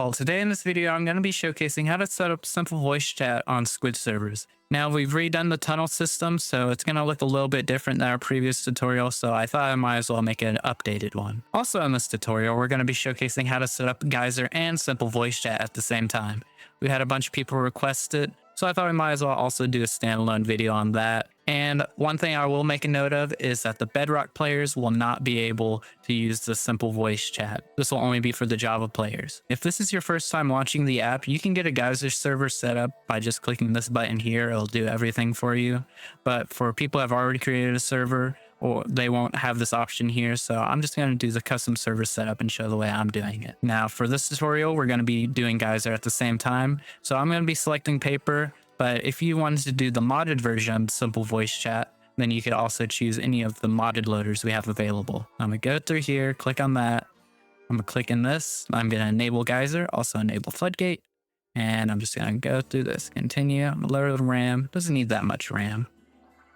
all, today in this video I'm going to be showcasing how to set up simple voice chat on SquidServers. Now we've redone the tunnel system, so it's going to look a little bit different than our previous tutorial, so I thought I might as well make an updated one. Also in this tutorial we're going to be showcasing how to set up Geyser and simple voice chat at the same time. We had a bunch of people request it, so I thought we might as well also do a standalone video on that. And one thing I will make a note of is that the Bedrock players will not be able to use the simple voice chat. This will only be for the Java players. If this is your first time launching the app, you can get a Geyser server set up by just clicking this button here. It'll do everything for you. But for people who have already created a server, or they won't have this option here, so I'm just going to do the custom server setup and show the way I'm doing it. Now for this tutorial, we're going to be doing Geyser at the same time, so I'm going to be selecting paper, but if you wanted to do the modded version of simple voice chat, then you could also choose any of the modded loaders we have available. I'm going to go through here, click on that, I'm going to click in this, I'm going to enable Geyser, also enable Floodgate, and I'm just going to go through this, continue, I'm going to lower the RAM, doesn't need that much RAM.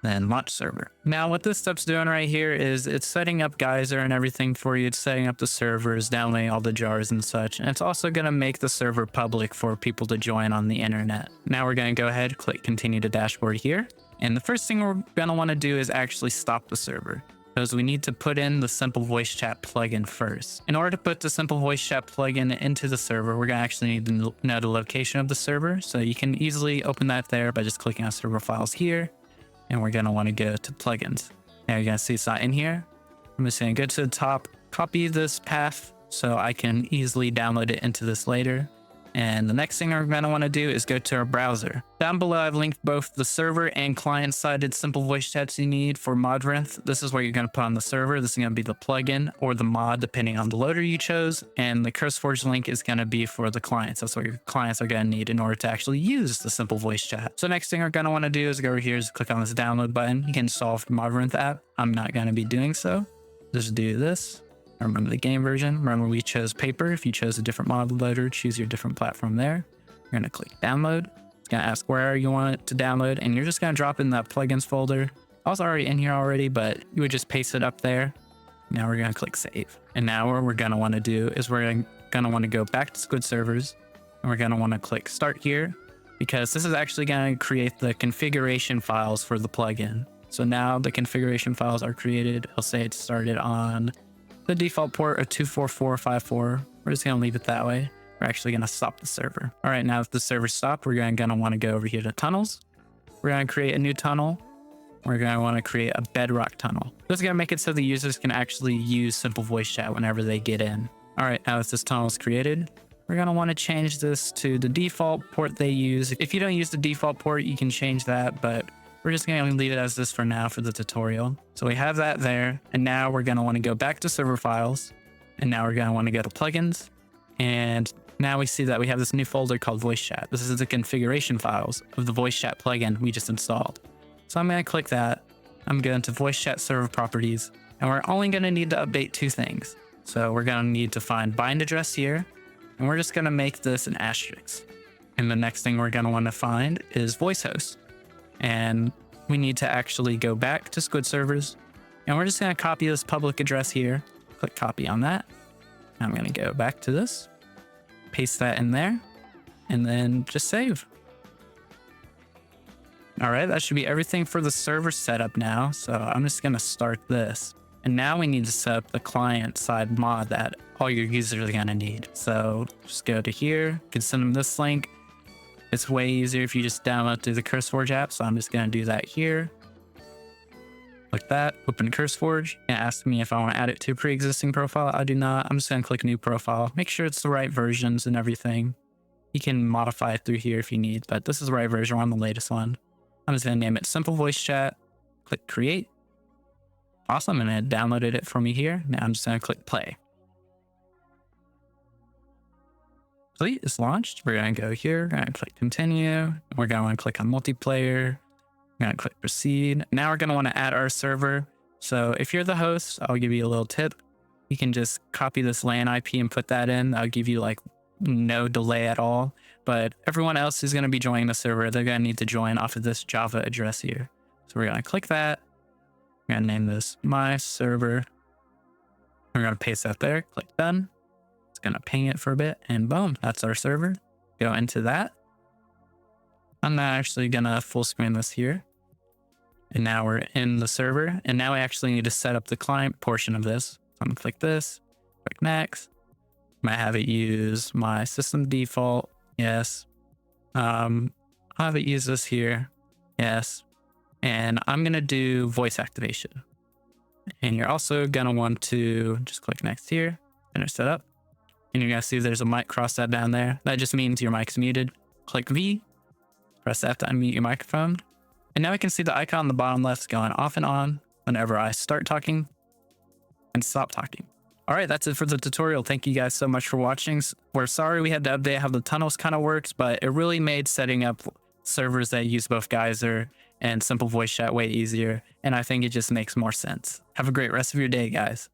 Then launch server. Now what this step's doing right here is it's setting up Geyser and everything for you. It's setting up the servers, downloading all the jars and such. And it's also going to make the server public for people to join on the internet. Now we're going to go ahead, click continue to dashboard here. And the first thing we're going to want to do is actually stop the server, because we need to put in the simple voice chat plugin first. In order to put the simple voice chat plugin into the server, we're going to actually need to know the location of the server. So you can easily open that there by just clicking on server files here. And we're going to want to go to plugins. Now you're going to see it's not in here. I'm just going to go to the top, copy this path so I can easily download it into this later. And the next thing we're going to want to do is go to our browser. Down below, I've linked both the server and client-sided simple voice chats you need for Modrinth. This is what you're going to put on the server. This is going to be the plugin or the mod, depending on the loader you chose. And the CurseForge link is going to be for the clients. That's what your clients are going to need in order to actually use the simple voice chat. So next thing we're going to want to do is go over here, is click on this download button. You can install the Modrinth app. I'm not going to be doing so. Just do this. Remember the game version. Remember we chose paper. If you chose a different mod loader, choose your different platform there. You're going to click download. It's going to ask where you want it to download, and you're just going to drop in that plugins folder. I was already in here already, but you would just paste it up there. Now we're going to click save. And now what we're going to want to do is we're going to want to go back to SquidServers, and we're going to want to click start here, because this is actually going to create the configuration files for the plugin. So now the configuration files are created. I'll say it started on the default port of 24454. We're just going to leave it that way. We're actually going to stop the server. All right, now that the server stopped, we're going to want to go over here to tunnels. We're going to create a new tunnel. We're going to want to create a Bedrock tunnel. This is going to make it so the users can actually use simple voice chat whenever they get in. All right, now that this tunnel is created, we're going to want to change this to the default port they use. If you don't use the default port, you can change that, but we're just going to leave it as this for now for the tutorial. So we have that there. And now we're going to want to go back to server files. And now we're going to want to go to plugins. And now we see that we have this new folder called voice chat. This is the configuration files of the voice chat plugin we just installed. So I'm going to click that. I'm going to voice chat server properties. And we're only going to need to update two things. So we're going to need to find bind address here. And we're just going to make this an asterisk. And the next thing we're going to want to find is voice host. And we need to actually go back to SquidServers, and we're just going to copy this public address here. Click copy on that. I'm going to go back to this, paste that in there, and then just save. All right, that should be everything for the server setup now. So I'm just going to start this. And now we need to set up the client side mod that all your users are going to need. So just go to here, you can send them this link. It's way easier if you just download through the CurseForge app, so I'm just going to do that here. Like that, open CurseForge, and ask me if I want to add it to a pre-existing profile. I do not. I'm just going to click new profile. Make sure it's the right versions and everything. You can modify it through here if you need, but this is the right version. We're on the latest one. I'm just going to name it Simple Voice Chat. Click create. Awesome, and it downloaded it for me here. Now I'm just going to click play. Complete, it's launched. We're going to go here, we're going to click continue. We're going to want to click on multiplayer. We're going to click proceed. Now we're going to want to add our server. So if you're the host, I'll give you a little tip. You can just copy this LAN IP and put that in. That'll give you like no delay at all. But everyone else who's going to be joining the server, they're going to need to join off of this Java address here. So we're going to click that. We're going to name this my server. We're going to paste that there. Click done. gonna ping it for a bit, and boom, that's our server. Go into that. I'm not actually gonna full screen this here. And now we're in the server, and now we actually need to set up the client portion of this. I'm gonna click this, click next. Might have it use my system default. Yes. I'll have it use this here. Yes. And I'm going to do voice activation. And you're also going to want to just click next here, finish setup. And you're going to see there's a mic cross that down there. That just means your mic's muted. Click V, press F to unmute your microphone. And now we can see the icon on the bottom left going off and on whenever I start talking and stop talking. All right, that's it for the tutorial. Thank you guys so much for watching. We're sorry we had to update how the tunnels kind of works, but it really made setting up servers that use both Geyser and simple voice chat way easier. And I think it just makes more sense. Have a great rest of your day, guys.